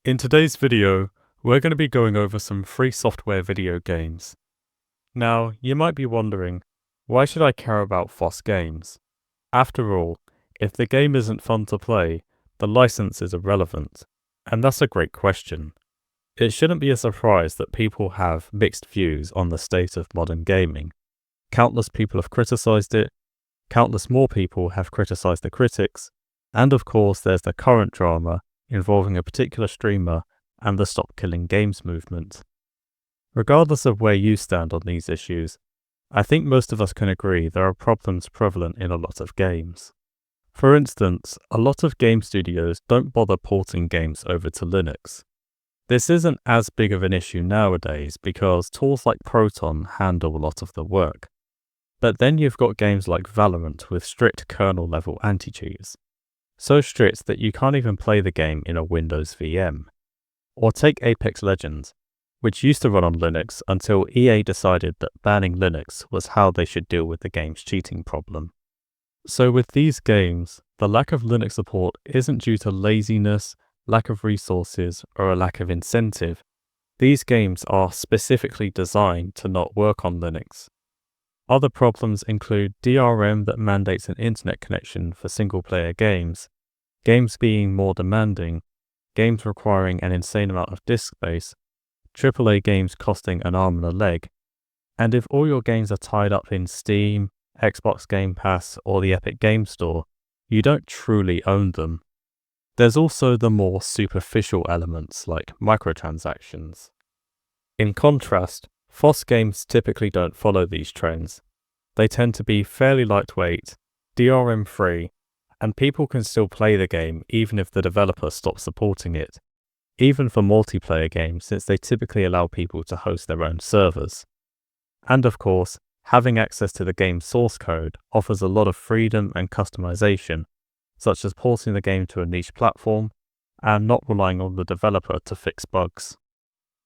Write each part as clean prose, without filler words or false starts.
In today's video, we're going to be going over some free software video games. Now, you might be wondering, why should I care about FOSS games? After all, if the game isn't fun to play, the license is irrelevant. And that's a great question. It shouldn't be a surprise that people have mixed views on the state of modern gaming. Countless people have criticized it, countless more people have criticized the critics, and of course there's the current drama involving a particular streamer and the Stop Killing Games movement. Regardless of where you stand on these issues, I think most of us can agree there are problems prevalent in a lot of games. For instance, a lot of game studios don't bother porting games over to Linux. This isn't as big of an issue nowadays because tools like Proton handle a lot of the work. But then you've got games like Valorant with strict kernel-level anti-cheats. So strict that you can't even play the game in a Windows VM. Or take Apex Legends, which used to run on Linux until EA decided that banning Linux was how they should deal with the game's cheating problem. So with these games, the lack of Linux support isn't due to laziness, lack of resources, or a lack of incentive. These games are specifically designed to not work on Linux. Other problems include DRM that mandates an internet connection for single-player games, games being more demanding, games requiring an insane amount of disk space, AAA games costing an arm and a leg, and if all your games are tied up in Steam, Xbox Game Pass, or the Epic Game Store, you don't truly own them. There's also the more superficial elements like microtransactions. In contrast, FOSS games typically don't follow these trends. They tend to be fairly lightweight, DRM-free, and people can still play the game even if the developer stops supporting it, even for multiplayer games since they typically allow people to host their own servers. And of course, having access to the game's source code offers a lot of freedom and customization, such as porting the game to a niche platform and not relying on the developer to fix bugs.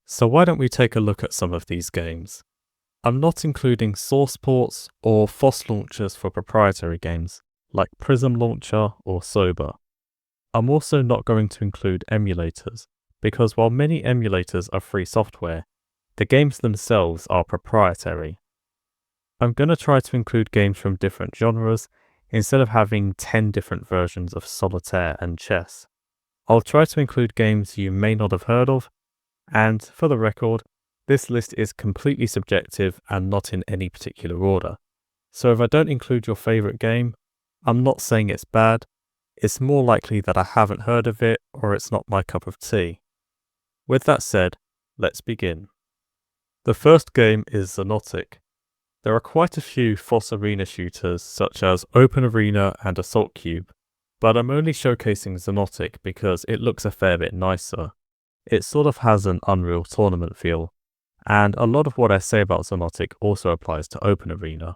So why don't we take a look at some of these games? I'm not including source ports or FOSS launchers for proprietary games, like Prism Launcher or Sober. I'm also not going to include emulators, because while many emulators are free software, the games themselves are proprietary. I'm going to try to include games from different genres, instead of having 10 different versions of Solitaire and Chess. I'll try to include games you may not have heard of, and for the record, this list is completely subjective and not in any particular order. So if I don't include your favorite game, I'm not saying it's bad, it's more likely that I haven't heard of it or it's not my cup of tea. With that said, let's begin. The first game is Xonotic. There are quite a few FOSS arena shooters such as Open Arena and Assault Cube, but I'm only showcasing Xonotic because it looks a fair bit nicer. It sort of has an Unreal Tournament feel, and a lot of what I say about Xonotic also applies to Open Arena.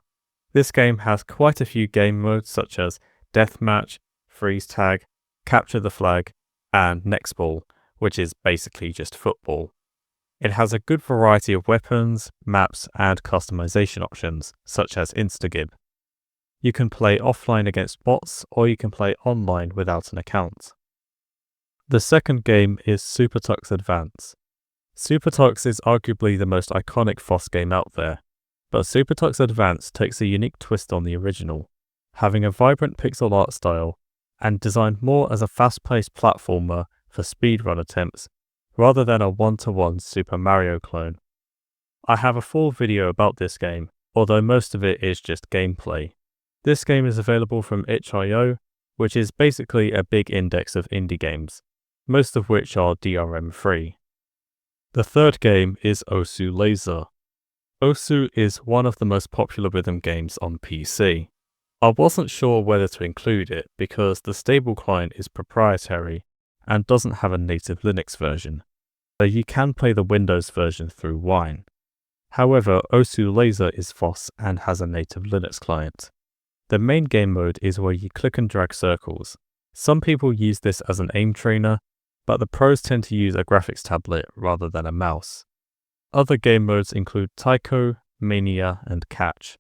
This game has quite a few game modes such as Deathmatch, Freeze Tag, Capture the Flag, and Next Ball, which is basically just football. It has a good variety of weapons, maps, and customization options, such as Instagib. You can play offline against bots, or you can play online without an account. The second game is SuperTux Advance. SuperTux is arguably the most iconic FOSS game out there, but SuperTux Advance takes a unique twist on the original, having a vibrant pixel art style, and designed more as a fast-paced platformer for speedrun attempts, rather than a one-to-one Super Mario clone. I have a full video about this game, although most of it is just gameplay. This game is available from itch.io, which is basically a big index of indie games, most of which are DRM-free. The third game is Osu Lazer. Osu is one of the most popular rhythm games on PC. I wasn't sure whether to include it because the stable client is proprietary and doesn't have a native Linux version, so you can play the Windows version through Wine. However, Osu Lazer is FOSS and has a native Linux client. The main game mode is where you click and drag circles. Some people use this as an aim trainer, but the pros tend to use a graphics tablet rather than a mouse. Other game modes include Taiko, Mania, and Catch.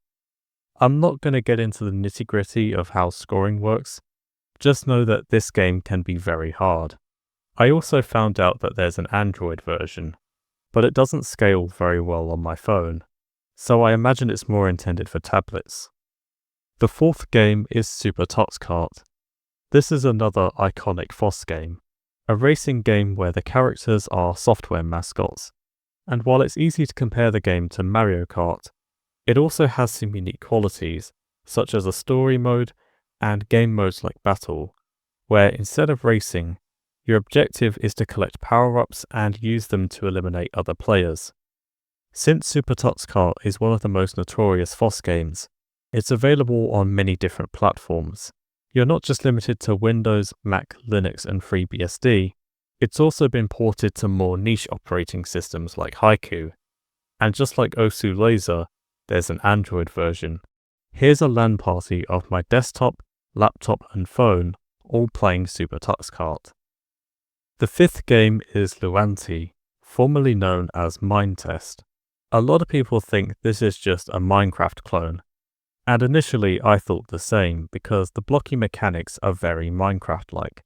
I'm not going to get into the nitty-gritty of how scoring works, just know that this game can be very hard. I also found out that there's an Android version, but it doesn't scale very well on my phone, so I imagine it's more intended for tablets. The fourth game is SuperTuxKart. This is another iconic FOSS game, a racing game where the characters are software mascots, and while it's easy to compare the game to Mario Kart, it also has some unique qualities, such as a story mode and game modes like Battle, where instead of racing, your objective is to collect power-ups and use them to eliminate other players. Since SuperTuxKart is one of the most notorious FOSS games, it's available on many different platforms. You're not just limited to Windows, Mac, Linux, and FreeBSD, it's also been ported to more niche operating systems like Haiku. And just like Osu Laser, there's an Android version. Here's a LAN party of my desktop, laptop, and phone, all playing SuperTuxKart. The fifth game is Luanti, formerly known as Minetest. A lot of people think this is just a Minecraft clone, and initially I thought the same because the blocking mechanics are very Minecraft-like.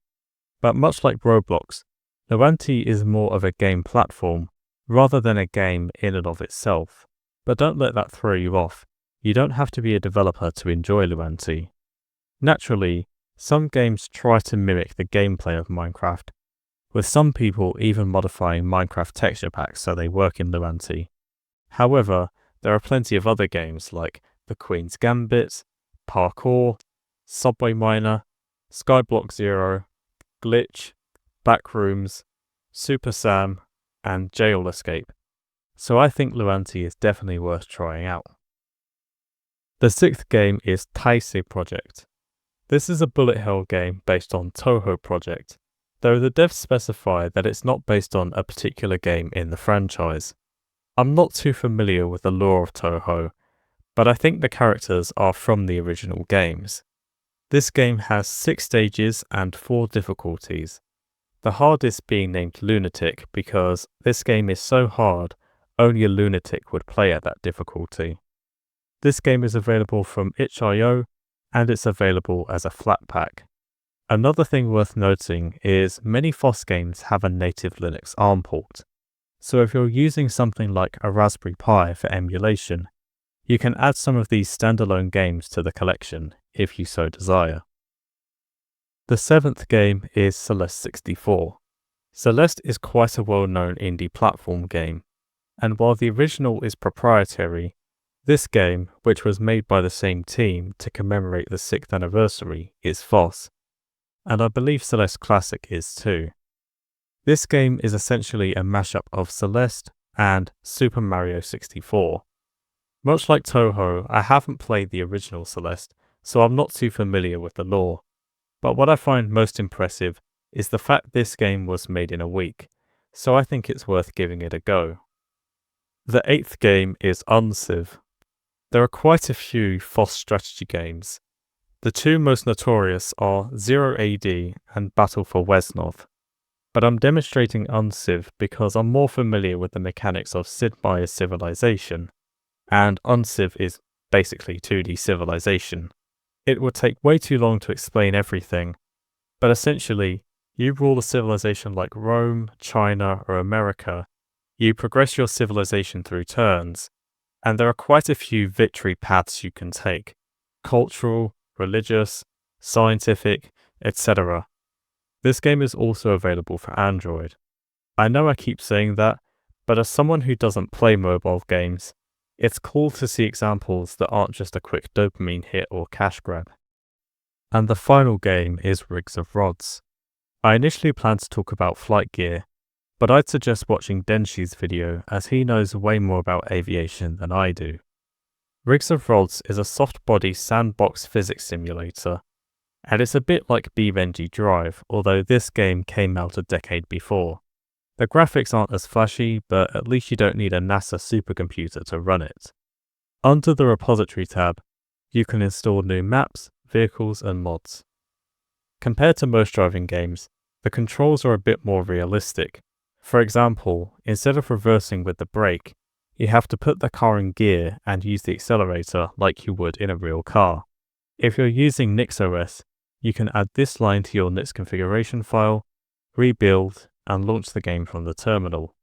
But much like Roblox, Luanti is more of a game platform rather than a game in and of itself. But don't let that throw you off. You don't have to be a developer to enjoy Luanti. Naturally, some games try to mimic the gameplay of Minecraft, with some people even modifying Minecraft texture packs so they work in Luanti. However, there are plenty of other games like The Queen's Gambit, Parkour, Subway Miner, Skyblock Zero, Glitch, Backrooms, Super Sam, and Jail Escape, so I think Luanti is definitely worth trying out. The sixth game is Taisei Project. This is a bullet hell game based on Touhou Project, though the devs specify that it's not based on a particular game in the franchise. I'm not too familiar with the lore of Touhou, but I think the characters are from the original games. This game has 6 stages and 4 difficulties, the hardest being named Lunatic because this game is so hard only a lunatic would play at that difficulty. This game is available from itch.io and it's available as a flat pack. Another thing worth noting is many FOSS games have a native Linux ARM port, so if you're using something like a Raspberry Pi for emulation, you can add some of these standalone games to the collection if you so desire. The seventh game is Celeste 64. Celeste is quite a well-known indie platform game, and while the original is proprietary, this game, which was made by the same team to commemorate the 6th anniversary, is FOSS, and I believe Celeste Classic is too. This game is essentially a mashup of Celeste and Super Mario 64. Much like Touhou, I haven't played the original Celeste, so I'm not too familiar with the lore. But what I find most impressive is the fact this game was made in a week, so I think it's worth giving it a go. The eighth game is Unciv. There are quite a few FOSS strategy games. The 2 most notorious are 0AD and Battle for Wesnoth, but I'm demonstrating Unciv because I'm more familiar with the mechanics of Sid Meier's Civilization, and Unciv is basically 2D Civilization. It would take way too long to explain everything, but essentially, you rule a civilization like Rome, China, or America. You progress your civilization through turns, and there are quite a few victory paths you can take: cultural, religious, scientific, etc. This game is also available for Android. I know I keep saying that, but as someone who doesn't play mobile games, it's cool to see examples that aren't just a quick dopamine hit or cash grab. And the final game is Rigs of Rods. I initially planned to talk about flight gear, but I'd suggest watching Denshi's video as he knows way more about aviation than I do. Rigs of Rods is a soft-body sandbox physics simulator, and it's a bit like BeamNG Drive, although this game came out a decade before. The graphics aren't as flashy, but at least you don't need a NASA supercomputer to run it. Under the repository tab, you can install new maps, vehicles, and mods. Compared to most driving games, the controls are a bit more realistic. For example, instead of reversing with the brake, you have to put the car in gear and use the accelerator like you would in a real car. If you're using NixOS, you can add this line to your Nix configuration file, rebuild, and launch the game from the terminal.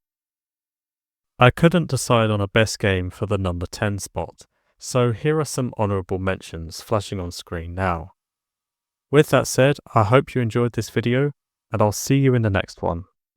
I couldn't decide on a best game for the number 10 spot, so here are some honourable mentions flashing on screen now. With that said, I hope you enjoyed this video, and I'll see you in the next one.